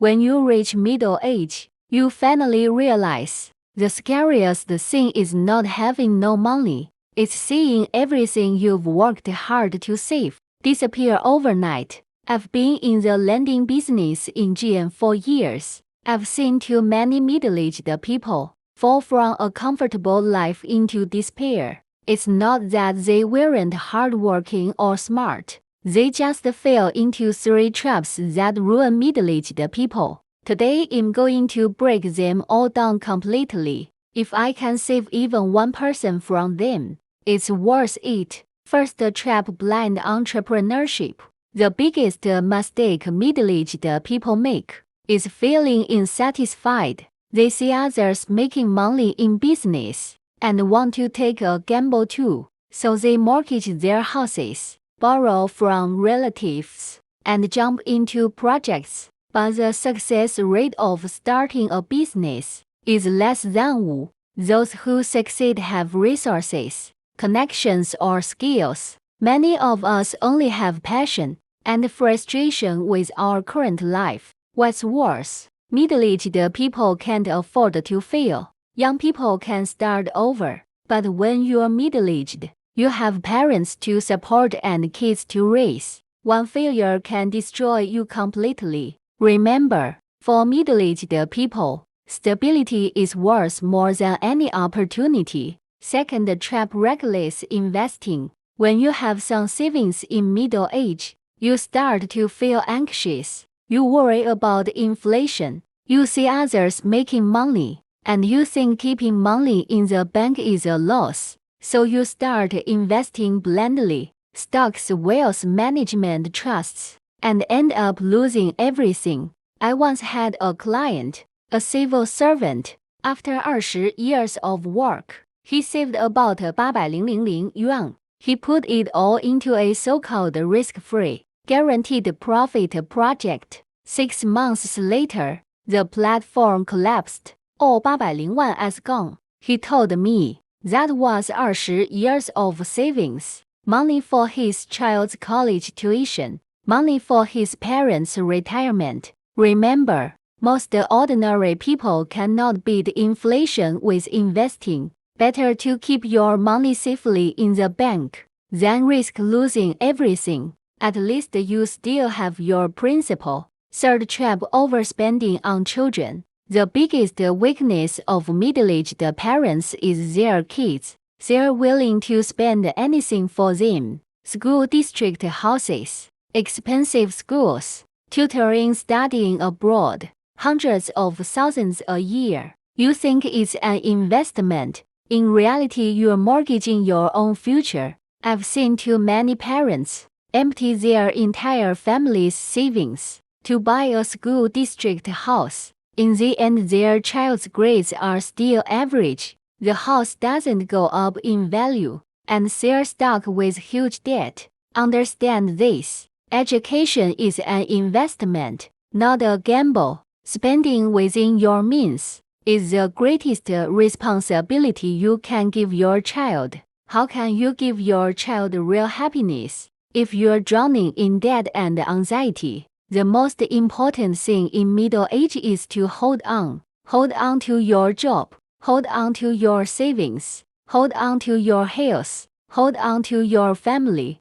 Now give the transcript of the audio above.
When you reach middle age, you finally realize the scariest thing is not having no money. It's seeing everything you've worked hard to save disappear overnight. I've been in the lending business in GM for years. I've seen too many middle-aged people fall from a comfortable life into despair. It's not that they weren't hardworking or smart. They just fell into 3 traps that ruin middle-aged people. Today I'm going to break them all down completely. If I can save even one person from them, it's worth it. First trap: blind entrepreneurship. The biggest mistake middle-aged people make is feeling insatisfied. They see others making money in business and want to take a gamble too, so they mortgage their houses, borrow from relatives, and jump into projects. But the success rate of starting a business is less than 5. Those who succeed have resources, connections, or skills. Many of us only have passion and frustration with our current life. What's worse, middle-aged people can't afford to fail. Young people can start over, but when you're middle-aged, you have parents to support and kids to raise. One failure can destroy you completely. Remember, for middle-aged people, stability is worth more than any opportunity. Second trap: reckless investing. When you have some savings in middle age, you start to feel anxious. You worry about inflation. You see others making money, and you think keeping money in the bank is a loss. So you start investing blindly, stocks, wealth management trusts, and end up losing everything. I once had a client, a civil servant. After 20 years of work, he saved about 800,000 yuan. He put it all into a so-called risk-free, guaranteed profit project. 6 months later, the platform collapsed. All 800 万 is gone. He told me that was 20 years of savings, money for his child's college tuition, money for his parents' retirement. Remember, most ordinary people cannot beat inflation with investing. Better to keep your money safely in the bank than risk losing everything. At least you still have your principal. Third trap: overspending on children. The biggest weakness of middle-aged parents is their kids. They're willing to spend anything for them. School district houses, expensive schools, tutoring, studying abroad, hundreds of thousands a year. You think it's an investment. In reality, you're mortgaging your own future. I've seen too many parents empty their entire family's savings to buy a school district house. In the end, their child's grades are still average. The house doesn't go up in value, and they're stuck with huge debt. Understand this. Education is an investment, not a gamble. Spending within your means is the greatest responsibility you can give your child. How can you give your child real happiness if you're drowning in debt and anxiety? The most important thing in middle age is to hold on. Hold on to your job. Hold on to your savings. Hold on to your health. Hold on to your family.